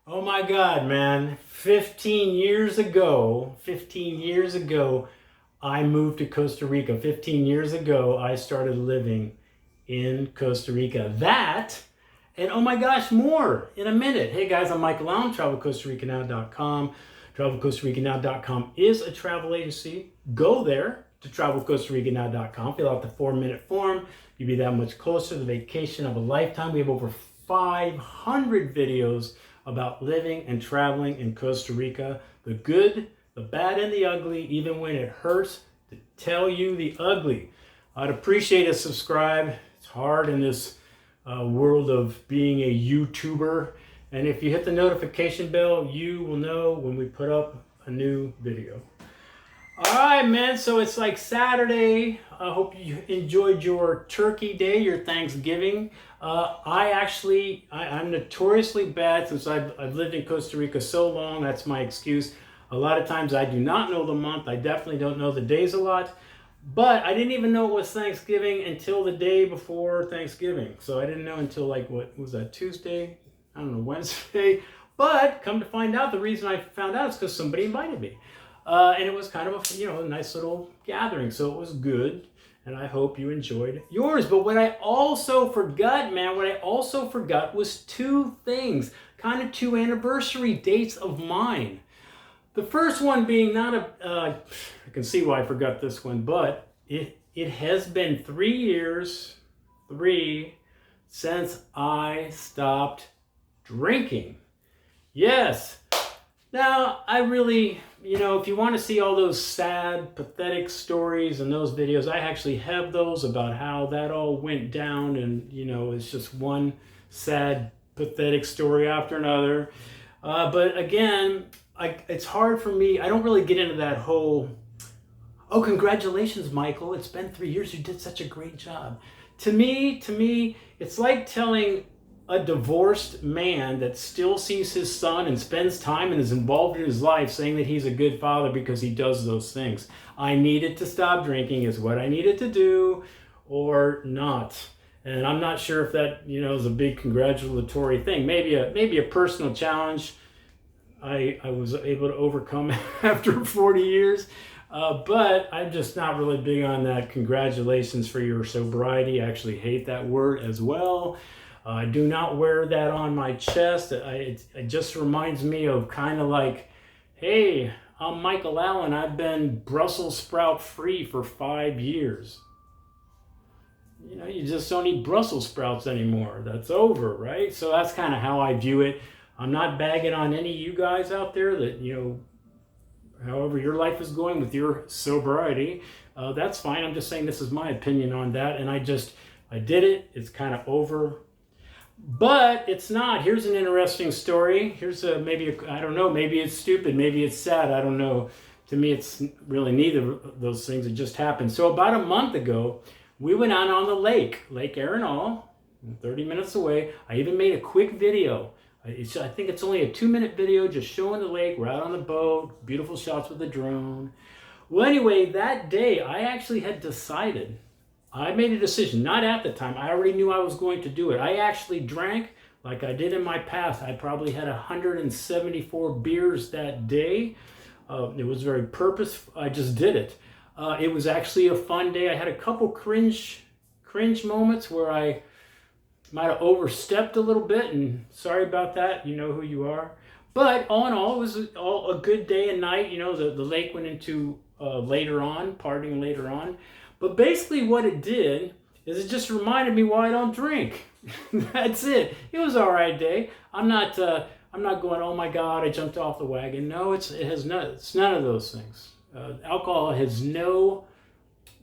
Oh my God, man. 15 years ago, I moved to Costa Rica. 15 years ago, I started living in Costa Rica. That, and oh my gosh, more in a minute. Hey guys, I'm Michael Allen, travelcostarica.now.com. Travelcostarica.now.com is a travel agency. Go there to travelcostarica.now.com. Fill out the 4-minute form. You'll be that much closer to the vacation of a lifetime. We have over 500 videos about living and traveling in Costa Rica. The good, the bad, and the ugly, even when it hurts to tell you the ugly. I'd appreciate a subscribe. It's hard in this world of being a YouTuber. And if you hit the notification bell, you will know when we put up a new video. All right, man, so it's like Saturday. I hope you enjoyed your Turkey Day, your Thanksgiving. I'm notoriously bad since I've lived in Costa Rica so long. That's my excuse. A lot of times I do not know the month. I definitely don't know the days a lot. But I didn't even know it was Thanksgiving until the day before Thanksgiving. So I didn't know until like, what was that, Tuesday? I don't know, Wednesday. But come to find out, the reason I found out is because somebody invited me. And it was kind of a nice little gathering, so it was good, and I hope you enjoyed yours. But what I also forgot, man, was two things, kind of two anniversary dates of mine. The first one being I can see why I forgot this one, but it has been 3 years, since I stopped drinking. Yes. Now, I really, if you want to see all those sad, pathetic stories and those videos, I actually have those about how that all went down, and, it's just one sad, pathetic story after another. But again, it's hard for me. I don't really get into that whole, oh, congratulations, Michael. It's been 3 years. You did such a great job. To me, it's like telling a divorced man that still sees his son and spends time and is involved in his life, saying that he's a good father because he does those things. I needed to stop drinking is what I needed to do, or not. And I'm not sure if that is a big congratulatory thing. Maybe a personal challenge I was able to overcome after 40 years. But I'm just not really big on that. Congratulations for your sobriety. I actually hate that word as well. I do not wear that on my chest. It just reminds me of kind of like, hey, I'm Michael Allen. I've been Brussels sprout free for 5 years. You just don't eat Brussels sprouts anymore. That's over, right? So that's kind of how I view it. I'm not bagging on any of you guys out there that, however your life is going with your sobriety. That's fine. I'm just saying this is my opinion on that. And I did it. It's kind of over. But it's not. Here's an interesting story. Here's I don't know, maybe it's stupid, maybe it's sad, I don't know. To me, it's really neither of those things. It just happened. So about a month ago, we went out on the Lake Arenal, 30 minutes away. I even made a quick video. I think it's only a 2-minute video just showing the lake. We're out on the boat, beautiful shots with the drone. Well, anyway, that day, I actually had decided, I made a decision, not at the time. I already knew I was going to do it. I actually drank like I did in my past. I probably had 174 beers that day. It was very purposeful. I just did it. It was actually a fun day. I had a couple cringe moments where I might have overstepped a little bit, and sorry about that. You know who you are. But all in all, it was all a good day and night. The lake went into partying later on. But basically what it did is it just reminded me why I don't drink. That's it. It was all right day. I'm not going, oh my God, I jumped off the wagon. No, it's none of those things. Alcohol has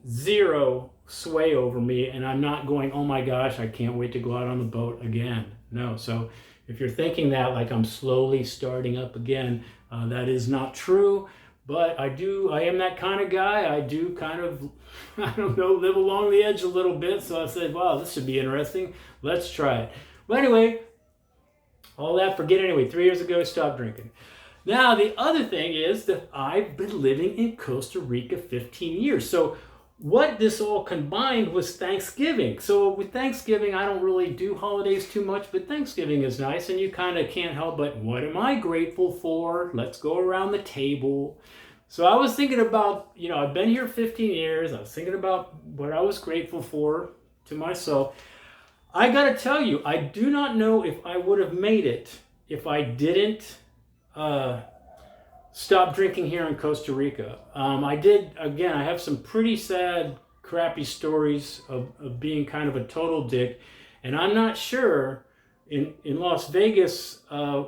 zero sway over me, and I'm not going, oh my gosh, I can't wait to go out on the boat again. No. So if you're thinking that like I'm slowly starting up again, that is not true. But I am that kind of guy. I do kind of, live along the edge a little bit. So I said, wow, this should be interesting. Let's try it. But anyway, all that, forget it anyway. 3 years ago, I stopped drinking. Now, the other thing is that I've been living in Costa Rica 15 years. So what this all combined was Thanksgiving. So with Thanksgiving, I don't really do holidays too much, but Thanksgiving is nice, and you kind of can't help but, what am I grateful for? Let's go around the table. So I was thinking about, I've been here 15 years. I was thinking about what I was grateful for to myself. I got to tell you, I do not know if I would have made it if I didn't stop drinking here in Costa Rica. I have some pretty sad, crappy stories of being kind of a total dick. And I'm not sure in Las Vegas,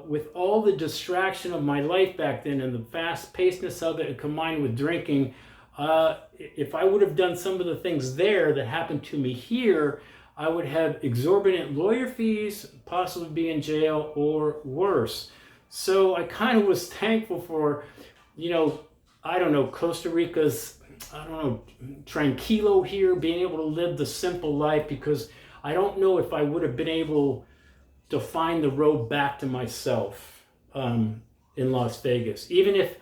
with all the distraction of my life back then and the fast pacedness of it, and combined with drinking, if I would have done some of the things there that happened to me here, I would have exorbitant lawyer fees, possibly be in jail or worse. So I kind of was thankful for, Costa Rica's, tranquilo here, being able to live the simple life, because I don't know if I would have been able to find the road back to myself in Las Vegas. Even if,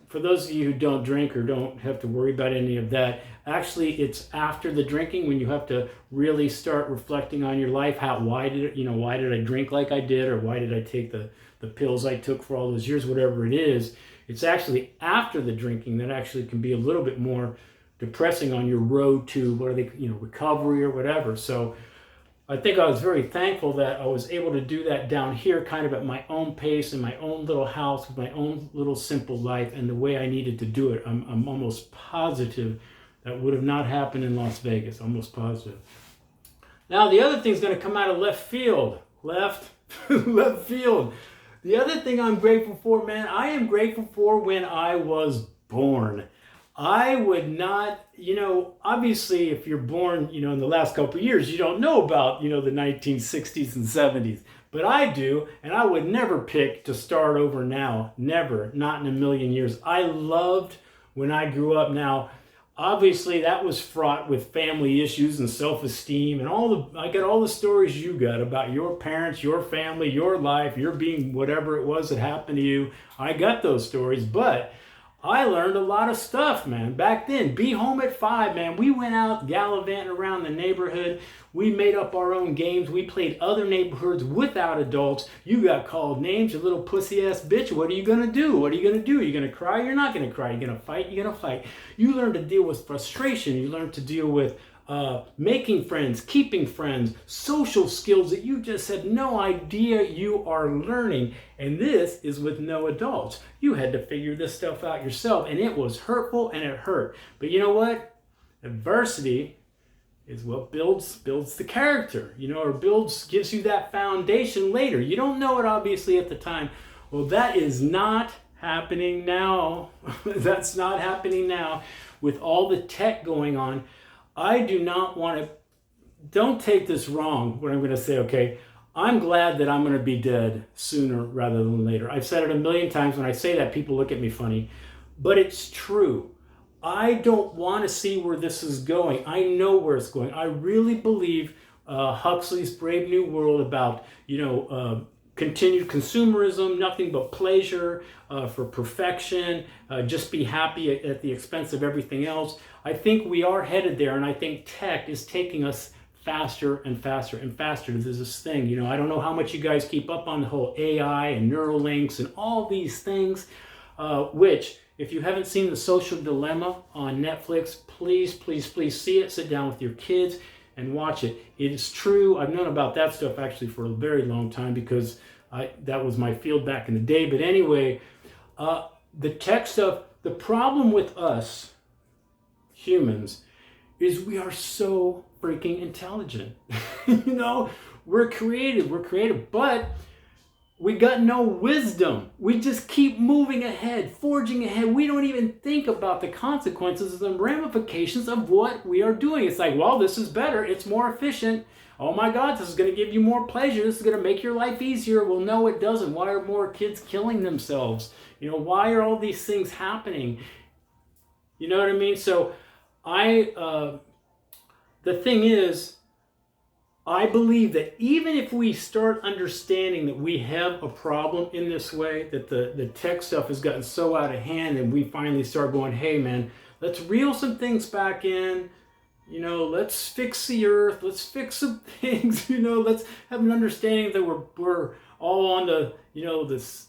for those of you who don't drink or don't have to worry about any of that, actually it's after the drinking when you have to really start reflecting on your life. Why did I drink like I did, or why did I take the pills I took for all those years, whatever it is. It's actually after the drinking that actually can be a little bit more depressing on your road to recovery or whatever. So I think I was very thankful that I was able to do that down here, kind of at my own pace, in my own little house, with my own little simple life, and the way I needed to do it. I'm almost positive that would have not happened in Las Vegas. Almost positive. Now, the other thing's going to come out of left field. Left field. The other thing I'm grateful for, man, I am grateful for when I was born. I would not, obviously if you're born, in the last couple of years, you don't know about, the 1960s and 70s. But I do, and I would never pick to start over now. Never, not in a million years. I loved when I grew up. Now, obviously that was fraught with family issues and self-esteem and I got all the stories you got about your parents, your family, your life, your being whatever it was that happened to you. I got those stories, but I learned a lot of stuff, man. Back then, be home at 5, man. We went out gallivanting around the neighborhood. We made up our own games. We played other neighborhoods without adults. You got called names, you little pussy-ass bitch. What are you going to do? What are you going to do? You're going to cry? You're not going to cry. You're going to fight? You're going to fight. You learn to deal with frustration. You learn to deal with making friends, keeping friends, social skills that you just had no idea you are learning. And this is with no adults. You had to figure this stuff out yourself, and it was hurtful and it hurt. But you know what? Adversity is what builds the character, or gives you that foundation later. You don't know it obviously at the time. Well, that is not happening now. That's not happening now with all the tech going on. I do not want to, don't take this wrong, what I'm going to say, okay? I'm glad that I'm going to be dead sooner rather than later. I've said it a million times. When I say that, people look at me funny, but it's true. I don't want to see where this is going. I know where it's going. I really believe Huxley's Brave New World about, continued consumerism, nothing but pleasure for perfection, just be happy at the expense of everything else. I think we are headed there, and I think tech is taking us faster and faster and faster. There's this thing, I don't know how much you guys keep up on the whole AI and neural links and all these things, which, if you haven't seen The Social Dilemma on Netflix, please, please, please see it. Sit down with your kids and watch it. It is true. I've known about that stuff actually for a very long time, because that was my field back in the day. But anyway, the tech stuff, the problem with us humans is we are so freaking intelligent. We're creative, but we got no wisdom. We just keep moving ahead, forging ahead. We don't even think about the consequences and ramifications of what we are doing. It's like, well, this is better. It's more efficient. Oh my God, this is going to give you more pleasure. This is going to make your life easier. Well, no, it doesn't. Why are more kids killing themselves? Why are all these things happening? You know what I mean? So the thing is, I believe that even if we start understanding that we have a problem in this way, that the tech stuff has gotten so out of hand, and we finally start going, hey man, let's reel some things back in. You know, let's fix the earth. Let's fix some things. You know, let's have an understanding that we're all on the, you know, this,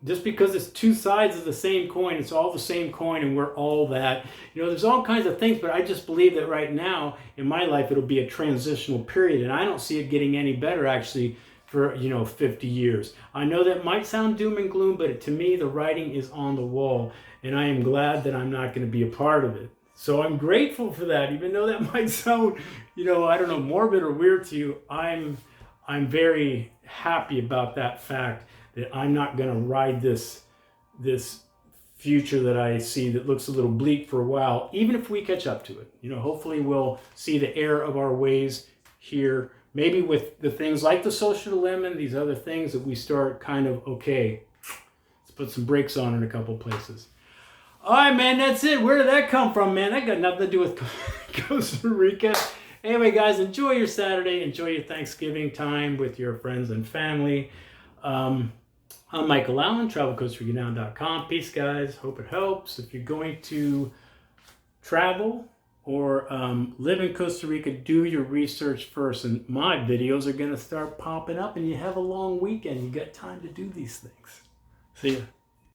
just because it's two sides of the same coin, it's all the same coin, and we're all that. You know, there's all kinds of things, but I just believe that right now in my life, it'll be a transitional period, and I don't see it getting any better actually for, you know, 50 years. I know that might sound doom and gloom, but to me, the writing is on the wall, and I am glad that I'm not going to be a part of it. So I'm grateful for that, even though that might sound, you know, I don't know, morbid or weird to you. I'm very happy about that fact that I'm not going to ride this future that I see that looks a little bleak for a while, even if we catch up to it. You know, hopefully we'll see the error of our ways here, maybe with the things like the social dilemma and these other things that we start kind of, okay, let's put some brakes on in a couple places. All right, man, that's it. Where did that come from, man? That got nothing to do with Costa Rica. Anyway, guys, enjoy your Saturday. Enjoy your Thanksgiving time with your friends and family. I'm Michael Allen, TravelCostaRicaNow.com. Peace, guys. Hope it helps. If you're going to travel or live in Costa Rica, do your research first. And my videos are going to start popping up, and you have a long weekend. You got time to do these things. See ya.